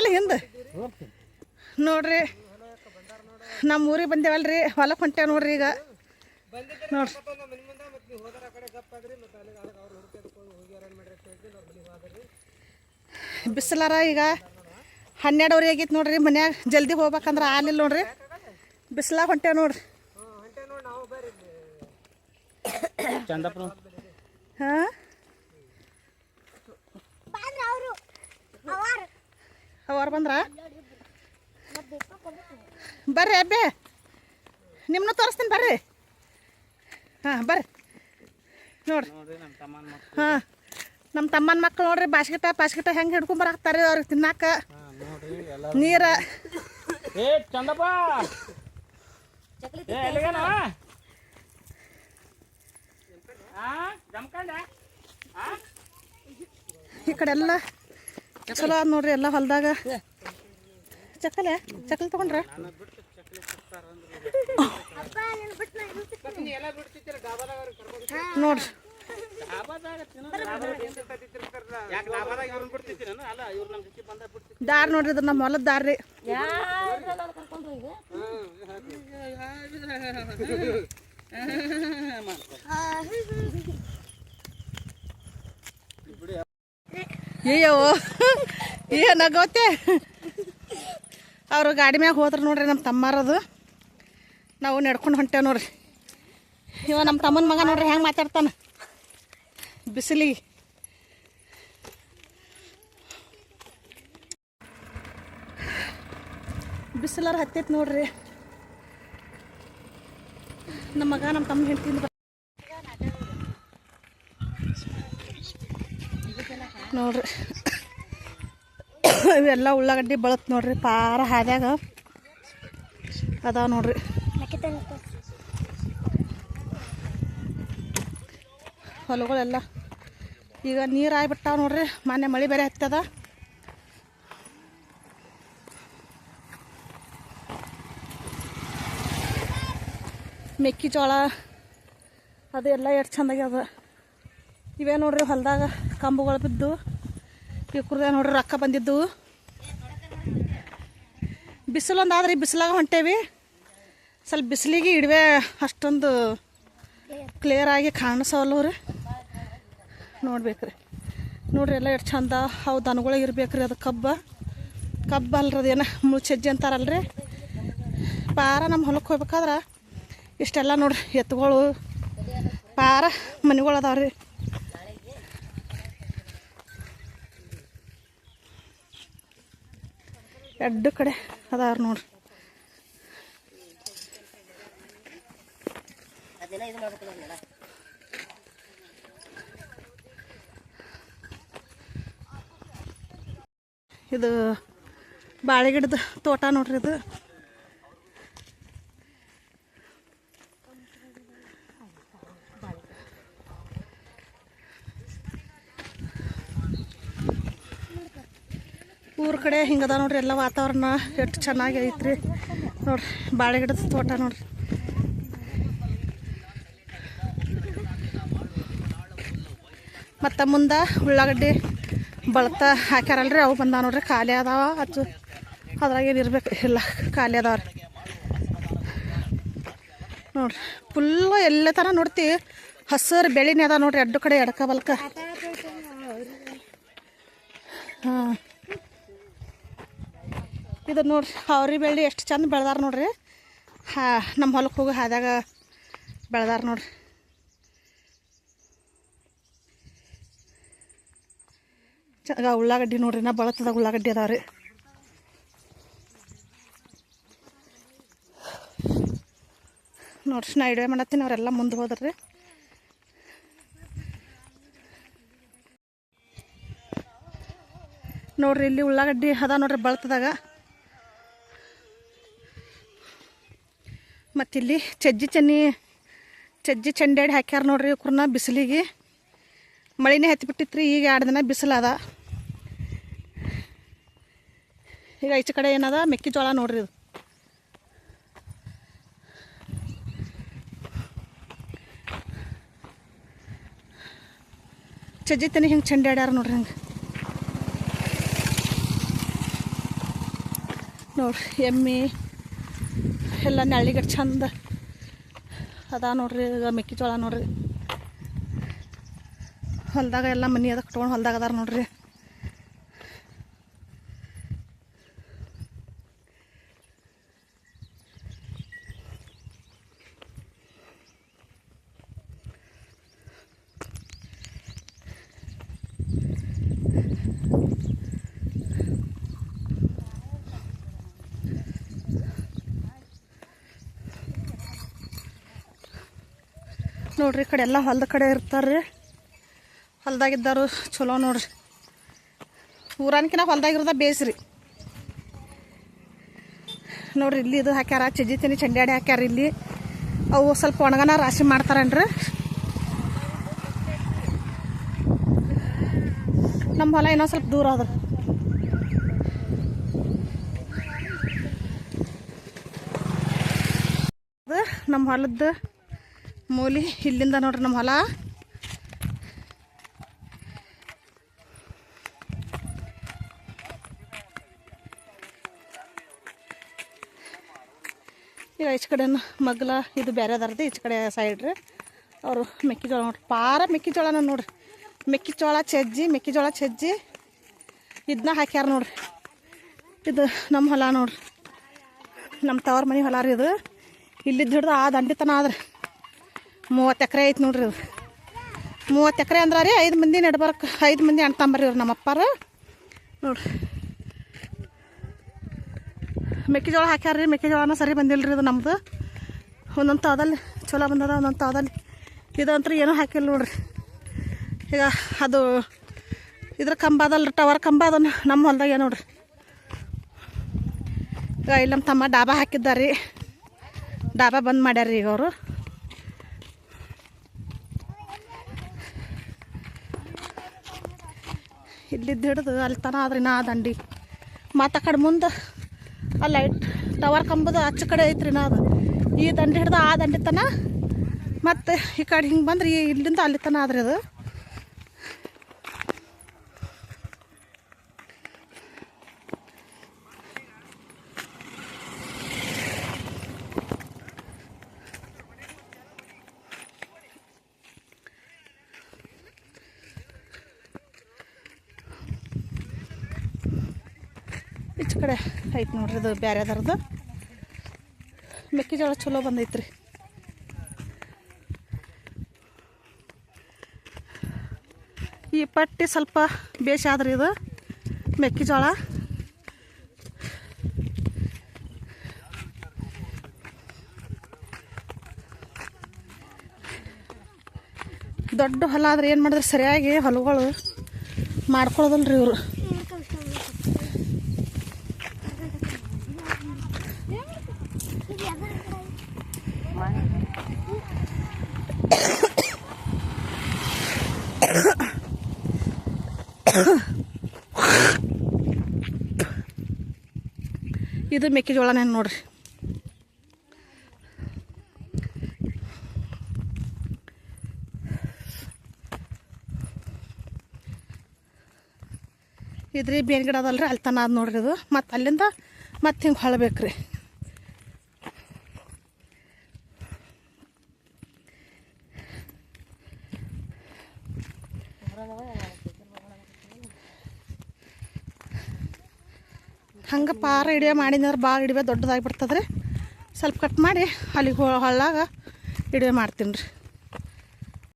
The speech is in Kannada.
ಹೋಗಲ್ಲ ಹಿಂದೆ ನೋಡ್ರಿ ನಮ್ಮ ಊರಿಗೆ ಬಂದೇವಲ್ರಿ ಹೊಲಕ್ಕೆ ಹೊಂಟೇವ್ ನೋಡ್ರಿ ಈಗ ನೋಡ್ರಿ ಬಿಸಿಲಾರ ಈಗ 12 ಆಗೈತೆ ನೋಡ್ರಿ ಮನ್ಯಾಗ ಜಲ್ದಿ ಹೋಗ್ಬೇಕಂದ್ರೆ ಆಲಿಲ್ಲ ನೋಡ್ರಿ ಬಿಸಿಲಾಗ ಹೊಂಟೇವ್ ನೋಡ್ರಿ ಹಾಂ ಅವ್ರು ಬಂದ್ರ ಬರ್ರಿ ಅಬ್ಬೆ ನಿಮ್ಮನ್ನ ತೋರಿಸ್ತೀನಿ ಬರ್ರಿ ಹಾಂ ಬರ್ರಿ ನೋಡ್ರಿ ಹಾಂ ನಮ್ಮ ತಮ್ಮನ ಮಕ್ಳು ನೋಡ್ರಿ ಬಾಸ್ಕಿಟ ಹೆಂಗೆ ಹಿಡ್ಕೊಂಬರಾಕ್ತಾರೆ ಅವ್ರಿಗೆ ತಿನ್ನಾಕ ನೀರ ಈ ಕಡೆ ಎಲ್ಲ ಚಲೋ ಅದ ನೋಡ್ರಿ ಎಲ್ಲ ಹೊಲದಾಗ ಚಕ್ಕಲಿ ತಗೊಂಡ್ರ ನೋಡ್ರಿ ದಾರ್ ನೋಡ್ರಿ ಇದು ನಮ್ಮ ಹೊಲದ ದಾರ್ ರೀ ಅಯ್ಯೋ ಏನಾಗೋತೆ ಅವರು ಗಾಡಿ ಮ್ಯಾಗ ಹೋದ್ರೆ ನೋಡ್ರಿ ನಮ್ಮ ತಮ್ಮಾರದು ನಾವು ನಡ್ಕೊಂಡು ಹೊಂಟೇವ್ ನೋಡ್ರಿ ಇವ ನಮ್ಮ ತಮ್ಮನ ಮಗ ನೋಡ್ರಿ ಹೆಂಗೆ ಮಾತಾಡ್ತಾನೆ ಬಿಸಿಲಿಗೆ ಬಿಸಿಲಾರ ಹತ್ತೈತೆ ನೋಡ್ರಿ ನಮ್ಮ ಮಗ ನಮ್ಮ ತಮ್ಮ ಹೆಂಡ್ತಿಂದ ನೋಡ್ರಿ ಇವೆಲ್ಲ ಉಳ್ಳಾಗಡ್ಡಿ ಬಳತ್ ನೋಡ್ರಿ ಪಾರ ಹಾದ್ಯಾಗ ಅದಾವ ನೋಡ್ರಿ ಹೊಲಗಳೆಲ್ಲ ಈಗ ನೀರು ಆಗ್ಬಿಟ್ಟಾವ ನೋಡ್ರಿ ಮೊನ್ನೆ ಮಳೆ ಬೇರೆ ಹತ್ತದ ಮೆಕ್ಕೆಜೋಳ ಅದು ಎಲ್ಲ ಎಷ್ಟು ಚಂದಾಗ್ಯದ ಇವೇ ನೋಡ್ರಿ ಹೊಲದಾಗ ಕಂಬಗಳು ಬಿದ್ದು ಇವ್ರದೇ ನೋಡ್ರಿ ರೊಕ್ಕ ಬಂದಿದ್ದು ಬಿಸಿಲೊಂದಾದ್ರಿ ಬಿಸಿಲಾಗ ಹೊಂಟೇವಿ ಸ್ವಲ್ಪ ಬಿಸಿಲಿಗೆ ಇಡುವೆ ಅಷ್ಟೊಂದು ಕ್ಲಿಯರಾಗಿ ಕಾಣಿಸವಲ್ಲವ್ರಿ ನೋಡ್ಬೇಕ್ರಿ ನೋಡ್ರಿ ಎಲ್ಲ ಎಷ್ಟು ಚಂದ ಅವು ದನಗಳಿಗೆ ಇರ್ಬೇಕ್ರಿ ಅದು ಕಬ್ಬ ಅಲ್ರಿ ಅದೇನು ಮುಳ್ಚಜ್ಜಿ ಅಂತಾರಲ್ರಿ ಪಾರ ನಮ್ಮ ಹೊಲಕ್ಕೆ ಹೋಗ್ಬೇಕಾದ್ರೆ ಇಷ್ಟೆಲ್ಲ ನೋಡ್ರಿ ಎತ್ತುಗಳು ಪಾರ ಮನೆಗಳು ಅದಾವ್ರಿ ಎರಡು ಕಡೆ ಅದಾವ್ರಿ ನೋಡ್ರಿ ಇದು ಬಾಳೆಗಿಡದ ತೋಟ ನೋಡ್ರಿ ಇದು ಊರ ಕಡೆ ಹಿಂಗದ ನೋಡ್ರಿ ಎಲ್ಲ ವಾತಾವರಣ ಎಷ್ಟು ಚೆನ್ನಾಗಿ ಐತ್ರಿ ನೋಡ್ರಿ ಬಾಳೆಗಿಡದ ತೋಟ ನೋಡ್ರಿ ಮತ್ತು ಮುಂದೆ ಉಳ್ಳಾಗಡ್ಡಿ ಬಳತ ಹಾಕ್ಯಾರಲ್ರಿ ಅವು ಬಂದಾವ ನೋಡ್ರಿ ಖಾಲಿ ಅದಾವ ಹಚ್ಚು ಅದ್ರಾಗೇನು ಇರ್ಬೇಕು ಎಲ್ಲ ಖಾಲಿ ಅದಾವ್ರಿ ನೋಡ್ರಿ ಫುಲ್ಲು ಎಲ್ಲ ಥರ ನೋಡ್ತೀವಿ ಹಸಿರು ಬೆಳಿನೇ ಅದ ನೋಡ್ರಿ ಎರಡು ಕಡೆ ಎಡಕ ಬಲ್ಕ ಹಾಂ ಇದು ನೋಡ್ರಿ ಅವ್ರಿ ಬೆಳ್ಳಿ ಎಷ್ಟು ಚಂದ ಬೆಳೆದಾರ ನೋಡ್ರಿ ನಮ್ಮ ಹೊಲಕ್ಕೆ ಹೋಗಿ ಹಾದ್ಯಾಗ ಬೆಳೆದಾರ ನೋಡ್ರಿ ಉಳ್ಳಾಗಡ್ಡಿ ನೋಡ್ರಿ ನಾ ಬಳತದಾಗ ಉಳ್ಳಾಗಡ್ಡಿ ಅದಾವ್ರಿ ನೋಡ್ರಿ ನಾ ಇಡುವೆ ಮಾಡತ್ತೀನಿ ಅವರೆಲ್ಲ ಮುಂದೆ ಹೋದ್ರಿ ನೋಡ್ರಿ ಇಲ್ಲಿ ಉಳ್ಳಾಗಡ್ಡಿ ಅದ ನೋಡ್ರಿ ಬಳತದಾಗ ಮತ್ತಿಲ್ಲಿ ಚಜ್ಜಿ ಚಂಡಾಡಿ ಹಾಕ್ಯಾರ ನೋಡ್ರಿ ಇವ್ರನ್ನ ಬಿಸಿಲಿಗೆ ಮಳಿನೇ ಹತ್ತಿಬಿಟ್ಟಿತ್ರಿ ಈಗ 2 ದಿನ ಬಿಸಿಲದ ಈಗ ಈಚೆ ಕಡೆ ಏನದ ಮೆಕ್ಕೆಜೋಳ ನೋಡ್ರಿ ಇದು ಚಜ್ಜಿ ತನಿ ಹಿಂಗೆ ಚಂಡಾಡ್ಯಾರ ನೋಡ್ರಿ ಹಂಗೆ ನೋಡ್ರಿ ಎಮ್ಮೆ ಎಲ್ಲ ನೆಳ್ಳಿಗಟ್ಟು ಚಂದ ಅದ ನೋಡ್ರಿ. ಈಗ ಮೆಕ್ಕೆಜೋಳ ನೋಡ್ರಿ ಹೊಲ್ದಾಗ ಎಲ್ಲ ಮನೆ ಅದ ಕಟ್ಕೊಂಡು ಹೊಲ್ದಾಗ ಅದಾರ ನೋಡ್ರಿ. ನೋಡ್ರಿ ಈ ಕಡೆ ಎಲ್ಲ ಹೊಲ್ದ ಕಡೆ ಇರ್ತಾರ್ರಿ. ಹೊಲ್ದಾಗಿದ್ದಾರು ಚಲೋ ನೋಡ್ರಿ. ಊರಾನ್ಕಿನ ಹೊಲ್ದಾಗಿರೋದ ಬೇಸ್ರಿ ನೋಡ್ರಿ. ಇಲ್ಲಿ ಇದು ಹಾಕ್ಯಾರ ಚಜ್ಜಿ ಚಂಡ್ಯಾಡಿ ಹಾಕ್ಯಾರ. ಇಲ್ಲಿ ಅವು ಸ್ವಲ್ಪ ಒಣಗನ ರಾಶಿ ಮಾಡ್ತಾರನ್ರಿ. ನಮ್ಮ ಹೊಲ ಇನ್ನೊಂದು ಸ್ವಲ್ಪ ದೂರ ಅದ. ನಮ್ಮ ಹೊಲದ ಮೂಲಿ ಇಲ್ಲಿಂದ ನೋಡ್ರಿ ನಮ್ಮ ಹೊಲ. ಈಗ ಈಚೆ ಕಡೆ ಮಗ್ಲ ಇದು ಬೇರೆ ಅದಾರ್ದು, ಈಚೆ ಕಡೆ ಸೈಡ್ ರೀ. ಅವರು ಮೆಕ್ಕೆಜೋಳ ನೋಡ್ರಿ, ಪಾರ ಮೆಕ್ಕೆಜೋಳನ ನೋಡ್ರಿ. ಮೆಕ್ಕೆಜೋಳ ಚಜ್ಜಿ ಇದನ್ನ ಹಾಕ್ಯಾರ ನೋಡ್ರಿ. ಇದು ನಮ್ಮ ಹೊಲ ನೋಡ್ರಿ, ನಮ್ಮ ತವ್ರ ಮನೆ ಹೊಲ ರೀ ಇದು. ಇಲ್ಲಿದ್ದು ಹಿಡ್ದು ಆ ದಂಡಿತನ ಆದ್ರಿ 30 ಎಕರೆ ಐತೆ ನೋಡ್ರಿ. ಇದು 30 ಎಕರೆ ಅಂದ್ರೆ ರೀ 5 ಮಂದಿ ನಡ್ಬರ್ಕ್ 5 ಮಂದಿ ಅಣ್ಣ ತಮ್ಮರಿ ಇವ್ರು ನಮ್ಮ ಅಪ್ಪಾರ ನೋಡ್ರಿ. ಮೆಕ್ಕೆಜೋಳ ಹಾಕ್ಯಾರ ರೀ. ಮೆಕ್ಕೆಜೋಳನ ಸರಿ ಬಂದಿಲ್ಲ ರೀ. ಇದು ನಮ್ಮದು ಒಂದೊಂದು ತಾವದಲ್ಲಿ ಚಲೋ ಬಂದದ, ಒಂದೊಂದು ತಾವದಲ್ಲಿ ಇದಂತೂ ಏನೂ ಹಾಕಿಲ್ಲ ನೋಡ್ರಿ. ಈಗ ಅದು ಇದ್ರ ಕಂಬ ಅದಲ್ಲ, ಟವರ್ ಕಂಬ ಅದನ್ನು ನಮ್ಮ ಹೊಲ್ದಾಗ ನೋಡ್ರಿ. ಈಗ ಇಲ್ಲಿ ನಮ್ಮ ತಮ್ಮ ಡಾಬಾ ಹಾಕಿದ್ದಾರೆ ರೀ. ಡಾಬಾ ಬಂದ್ ಮಾಡ್ಯಾರ ಈಗ ಅವರು. ಇಲ್ಲಿದ್ದು ಹಿಡಿದು ಅಲ್ಲಿ ತನ ಆದ್ರಿ ನಾ ದಂಡಿ. ಮತ್ತು ಆ ಕಡೆ ಮುಂದೆ ಆ ಲೈಟ್ ಟವರ್ ಕಂಬದ ಆಚೆ ಕಡೆ ಐತ್ರಿ ನಾ. ಅದು ಈ ದಂಡಿ ಹಿಡ್ದು ಆ ದಂಡಿ ತನ ಮತ್ತು ಈ ಕಡೆ ಹಿಂಗೆ ಬಂದ್ರೆ ಇಲ್ಲಿಂದ ಅಲ್ಲಿ ತನ ಆದ್ರಿ ಅದು. ಈಚೆ ಕಡೆ ಐತೆ ನೋಡ್ರಿ ಇದು ಬೇರೆ ಅದರದ್ದು. ಮೆಕ್ಕೆಜೋಳ ಚಲೋ ಬಂದೈತ್ರಿ. ಈ ಪಟ್ಟಿ ಸ್ವಲ್ಪ ಬೇಷ್ ಆದ್ರಿ ಇದು ಮೆಕ್ಕೆಜೋಳ. ದೊಡ್ಡ ಹೊಲ ಆದ್ರೆ ಏನು ಮಾಡಿದ್ರೆ ಸರಿಯಾಗಿ ಹೊಲಗಳು ಮಾಡ್ಕೊಳ್ಳೋದಲ್ರಿ ಇವರು. ಇದು ಮೆಕ್ಕೆಜೋಳನೇ ನೋಡ್ರಿ. ಇದ್ರಿ ಬೇನ್ ಗಿಡ ಅದಲ್ರಿ, ಅಲ್ಲಿ ತನ ಅದು ನೋಡ್ರಿ ಇದು. ಮತ್ತು ಅಲ್ಲಿಂದ ಮತ್ತೆ ಹಿಂಗೆ ಹೊಳಬೇಕ್ರಿ. ಹಂಗೆ ಪಾರ ಹಿಡಿಯೋ ಮಾಡಿದ್ರೆ ಭಾಳ ಹಿಡಿಯೋ ದೊಡ್ಡದಾಗಿ ಬಿಡ್ತದ್ರಿ. ಸ್ವಲ್ಪ ಕಟ್ ಮಾಡಿ ಅಲ್ಲಿಗೆ ಹೊಳ್ಳಾಗ ಹಿಡಿಯೋ ಮಾಡ್ತೀನಿ ರೀ.